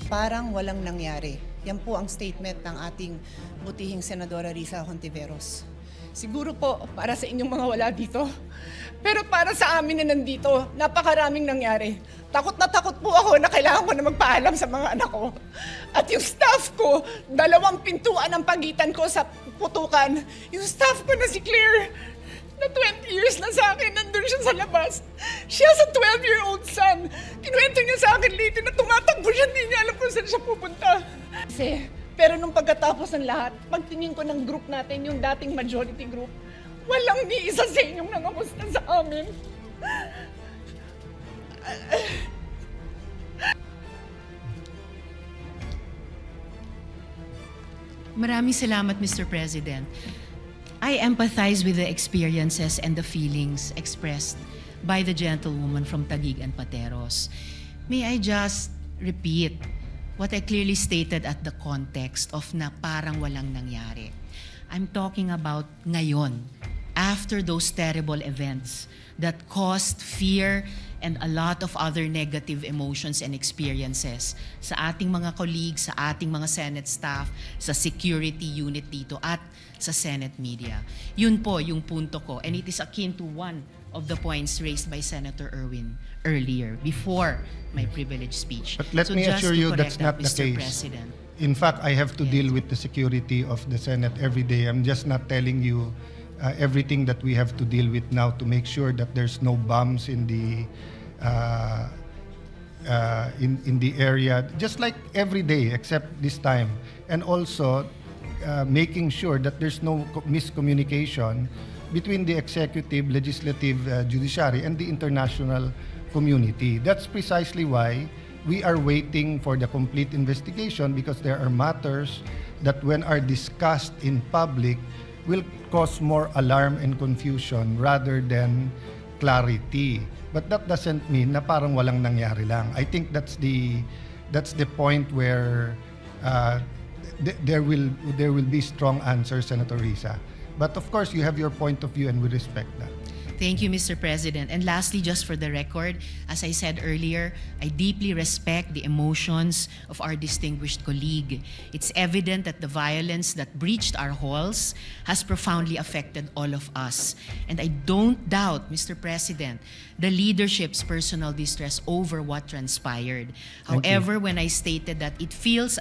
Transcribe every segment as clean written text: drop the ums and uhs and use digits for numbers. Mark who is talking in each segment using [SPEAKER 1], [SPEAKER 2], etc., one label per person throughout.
[SPEAKER 1] parang walang nangyari. Yan po ang statement ng ating butihing Senadora Risa Hontiveros. Siguro po para sa inyong mga wala dito. Pero para sa amin na nandito, napakaraming nangyari. Takot na takot po ako na kailangan ko na magpaalam sa mga anak ko. At yung staff ko, 2 pintuan ang pagitan ko sa putukan. Yung staff ko na si Claire, na 20 years na sa akin, nandun siya sa labas. Siya sa 12-year-old son. Kinuwento niya sa akin late na tumatakbo siya, hindi niya alam kung saan siya pupunta. Pero nung pagkatapos ng lahat, pagtingin ko ng group natin, yung dating majority group, walang ni isa sa inyong nangamusta sa amin.
[SPEAKER 2] Maraming salamat, Mr. President. I empathize with the experiences and the feelings expressed by the gentlewoman from Taguig and Pateros. May I just repeat what I clearly stated at the context of na parang walang nangyari. I'm talking about ngayon, after those terrible events that caused fear and a lot of other negative emotions and experiences sa ating mga colleagues, sa ating mga Senate staff, sa security unit dito at sa Senate media. Yun po yung punto ko, and it is akin to one of the points raised by Senator Erwin earlier, before my privileged speech.
[SPEAKER 3] But let me
[SPEAKER 2] just
[SPEAKER 3] assure
[SPEAKER 2] to
[SPEAKER 3] you
[SPEAKER 2] correct
[SPEAKER 3] that's not
[SPEAKER 2] that,
[SPEAKER 3] the
[SPEAKER 2] Mr.
[SPEAKER 3] case.
[SPEAKER 2] President.
[SPEAKER 3] In fact, I have to
[SPEAKER 2] Yes.
[SPEAKER 3] deal with the security of the Senate every day. I'm just not telling you everything that we have to deal with now to make sure that there's no bombs in the in the area, just like every day except this time, and also making sure that there's no miscommunication between the executive, legislative, judiciary, and the international community. That's precisely why we are waiting for the complete investigation, because there are matters that when are discussed in public will cause more alarm and confusion rather than clarity. But that doesn't mean na parang walang nangyari lang. I think that's the point where there will be strong answers, Senator Risa. But of course, you have your point of view, and we respect that.
[SPEAKER 2] Thank you, Mr. President. And lastly, just for the record, as I said earlier, I deeply respect the emotions of our distinguished colleague. It's evident that the violence that breached our halls has profoundly affected all of us. And I don't doubt, Mr. President, the leadership's personal distress over what transpired. However, when I stated that it feels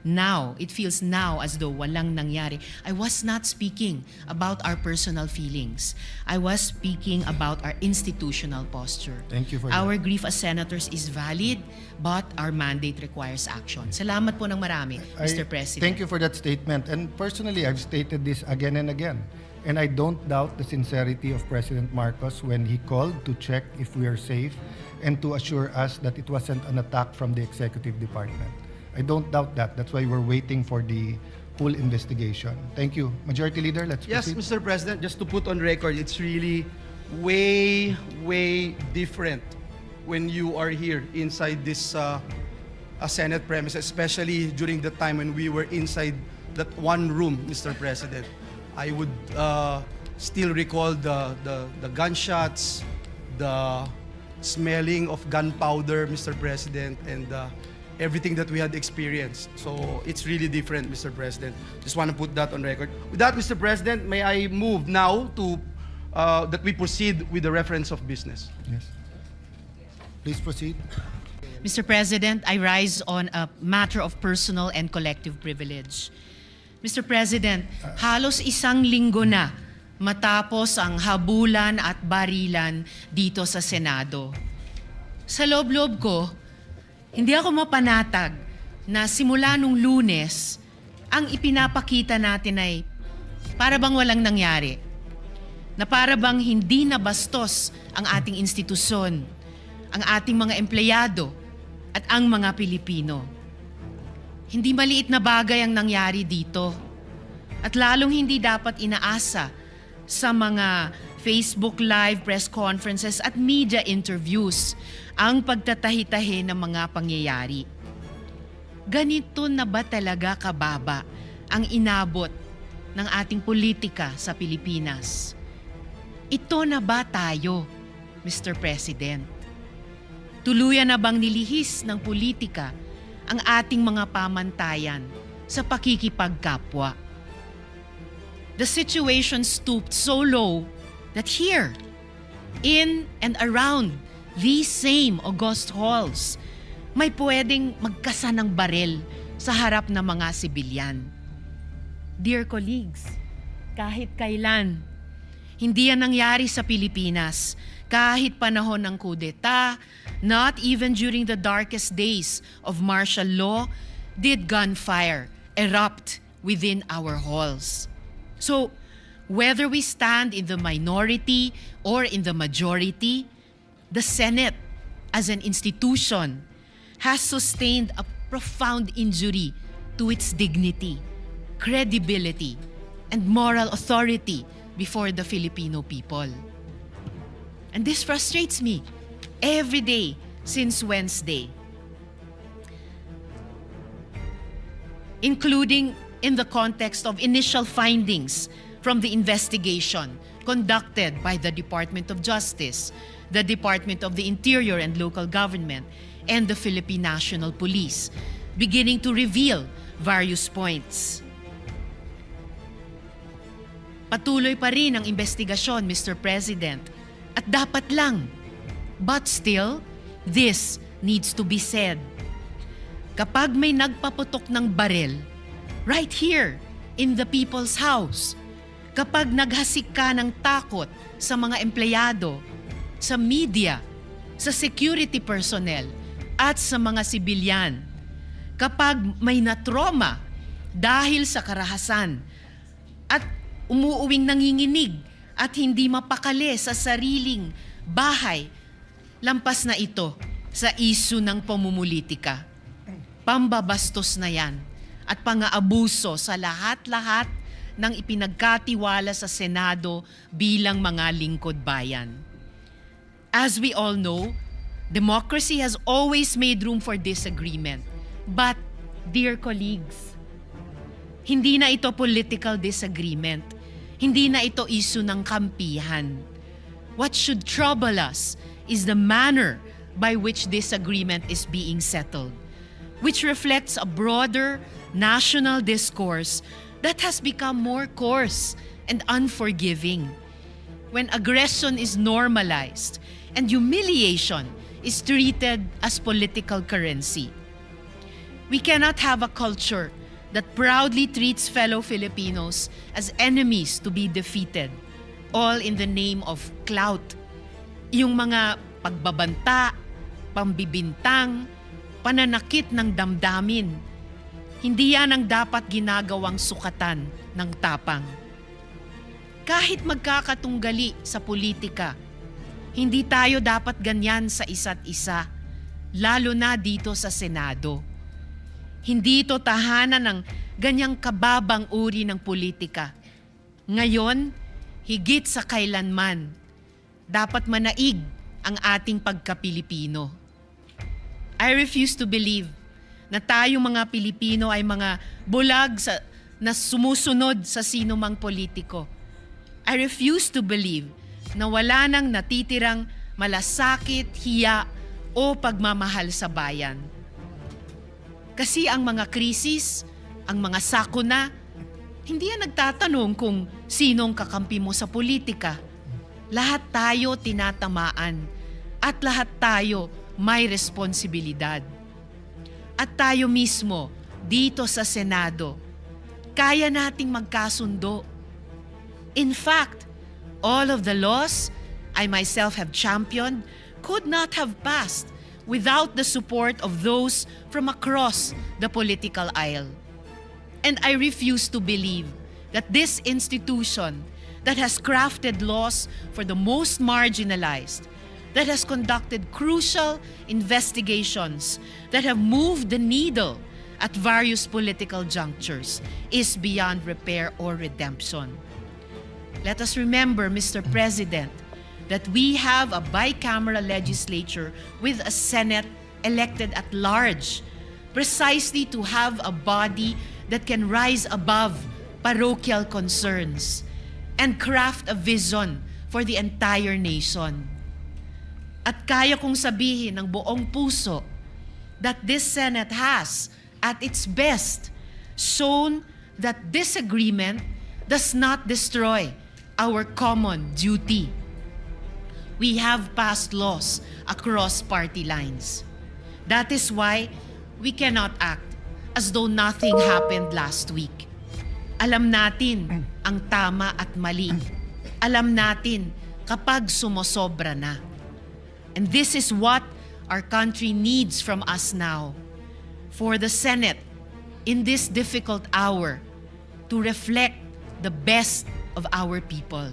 [SPEAKER 2] now as though walang nangyari, I was not speaking about our personal feelings. I was speaking about our institutional posture.
[SPEAKER 3] Thank you for
[SPEAKER 2] Our grief as senators is valid, but our mandate requires action. Salamat po ng marami, Mr. President.
[SPEAKER 3] Thank you for that statement. And personally, I've stated this again and again. And I don't doubt the sincerity of President Marcos when he called to check if we are safe and to assure us that it wasn't an attack from the executive department. I don't doubt that. That's why we're waiting for the full investigation. Thank you. Majority Leader, let's
[SPEAKER 4] Yes,
[SPEAKER 3] proceed.
[SPEAKER 4] Mr. President, just to put on record, it's really way different when you are here inside this Senate premise, especially during the time when we were inside that one room, Mr. President. I would still recall the gunshots, the smelling of gunpowder, Mr. President, and everything that we had experienced. So it's really different, Mr. President. Just want to put that on record. With that, Mr. President, may I move now to that we proceed with the reference of business.
[SPEAKER 3] Yes. Please proceed.
[SPEAKER 2] Mr. President, I rise on a matter of personal and collective privilege. Mr. President, halos 1 linggo na matapos ang habulan at barilan dito sa Senado. Sa loob-loob ko, hindi ako mapanatag na simula nung Lunes, ang ipinapakita natin ay para bang walang nangyari. Na para bang hindi nabastos ang ating institusyon, ang ating mga empleyado, at ang mga Pilipino. Hindi maliit na bagay ang nangyari dito. At lalong hindi dapat inaasa sa mga Facebook Live, press conferences at media interviews ang pagtatahi-tahi ng mga pangyayari. Ganito na ba talaga kababa ang inabot ng ating politika sa Pilipinas? Ito na ba tayo, Mr. President? Tuluyan na bang nilihis ng politika ang ating mga pamantayan sa pakikipagkapwa. The situation stooped so low that here, in and around these same august halls, may pwedeng magkasa ng barel sa harap ng mga sibilyan. Dear colleagues, kahit kailan, hindi yan nangyari sa Pilipinas. Kahit panahon ng kudeta, not even during the darkest days of martial law, did gunfire erupt within our halls. So, whether we stand in the minority or in the majority, the Senate, as an institution, has sustained a profound injury to its dignity, credibility, and moral authority before the Filipino people. And this frustrates me every day since Wednesday, including in the context of initial findings from the investigation conducted by the Department of Justice, the Department of the Interior and Local Government, and the Philippine National Police, beginning to reveal various points. Patuloy pa rin ang investigasyon, Mr. President, at dapat lang. But still, this needs to be said. Kapag may nagpaputok ng barel, right here, in the people's house, kapag naghasik ka ng takot sa mga empleyado, sa media, sa security personnel, at sa mga sibilyan, kapag may natroma dahil sa karahasan, at umuuwing nanginginig at hindi mapakali sa sariling bahay, lampas na ito sa isyu ng pamumulitika. Pambabastos na yan at pang-aabuso sa lahat-lahat ng ipinagkatiwala sa Senado bilang mga lingkod bayan. As we all know, democracy has always made room for disagreement. But, dear colleagues, hindi na ito political disagreement. Hindi na ito issue ng kampihan. What should trouble us is the manner by which this agreement is being settled, which reflects a broader national discourse that has become more coarse and unforgiving. When aggression is normalized and humiliation is treated as political currency. We cannot have a culture that proudly treats fellow Filipinos as enemies to be defeated, all in the name of clout. Yung mga pagbabanta, pambibintang, pananakit ng damdamin, hindi yan ang dapat ginagawang sukatan ng tapang. Kahit magkakatunggali sa politika, hindi tayo dapat ganyan sa isa't isa, lalo na dito sa Senado. Hindi ito tahanan ng ganyang kababang uri ng politika. Ngayon, higit sa kailanman, dapat manaig ang ating pagka-Pilipino. I refuse to believe na tayong mga Pilipino ay mga bulag na sumusunod sa sino mang politiko. I refuse to believe na wala nang natitirang malasakit, hiya o pagmamahal sa bayan. Kasi ang mga krisis, ang mga sakuna, hindi yan nagtatanong kung sinong kakampi mo sa politika. Lahat tayo tinatamaan at lahat tayo may responsibilidad. At tayo mismo, dito sa Senado, kaya nating magkasundo. In fact, all of the laws I myself have championed could not have passed without the support of those from across the political aisle. And I refuse to believe that this institution that has crafted laws for the most marginalized, that has conducted crucial investigations, that have moved the needle at various political junctures, is beyond repair or redemption. Let us remember, Mr. President, that we have a bicameral legislature with a Senate elected at large, precisely to have a body that can rise above parochial concerns and craft a vision for the entire nation. At kaya kong sabihin ng buong puso that this Senate has, at its best, shown that disagreement does not destroy our common duty. We have passed laws across party lines. That is why we cannot act as though nothing happened last week. Alam natin ang tama at mali. Alam natin kapag sumosobra na. And this is what our country needs from us now. For the Senate, in this difficult hour, to reflect the best of our people.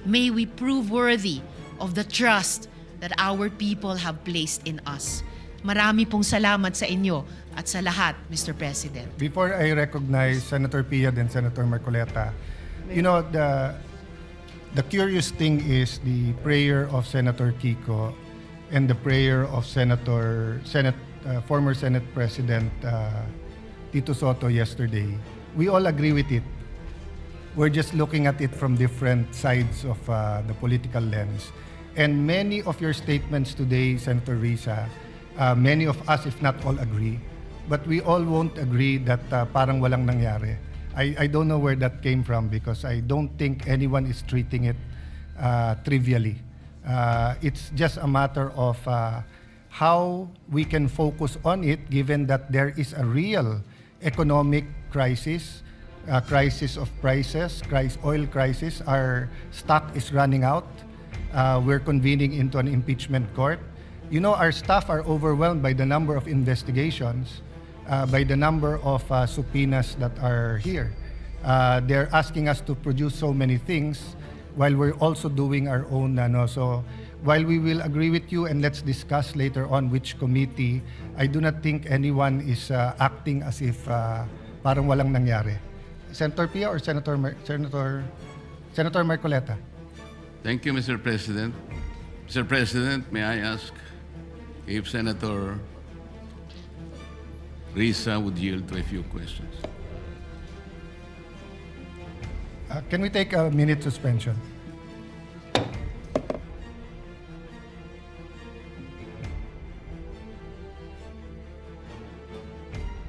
[SPEAKER 2] May we prove worthy of the trust that our people have placed in us. Marami pong salamat sa inyo at sa lahat, Mr. President.
[SPEAKER 3] Before I recognize Senator Pia and Senator Marcoleta, you know, the curious thing is the prayer of Senator Kiko and the prayer of former Senate President Tito Soto yesterday. We all agree with it. We're just looking at it from different sides of the political lens. And many of your statements today, Senator Risa, many of us, if not all, agree. But we all won't agree that parang walang nangyari. I don't know where that came from because I don't think anyone is treating it trivially. It's just a matter of how we can focus on it given that there is a real economic crisis, crisis of prices, oil crisis. Our stock is running out. We're convening into an impeachment court. You know, our staff are overwhelmed by the number of investigations, by the number of subpoenas that are here. They're asking us to produce so many things while we're also doing our own. So while we will agree with you and let's discuss later on which committee, I do not think anyone is acting as if parang walang nangyari. Senator Pia or Senator Marcoleta?
[SPEAKER 5] Thank you, Mr. President. Mr. President, may I ask if Senator Risa would yield to a few questions?
[SPEAKER 3] Can we take a minute suspension?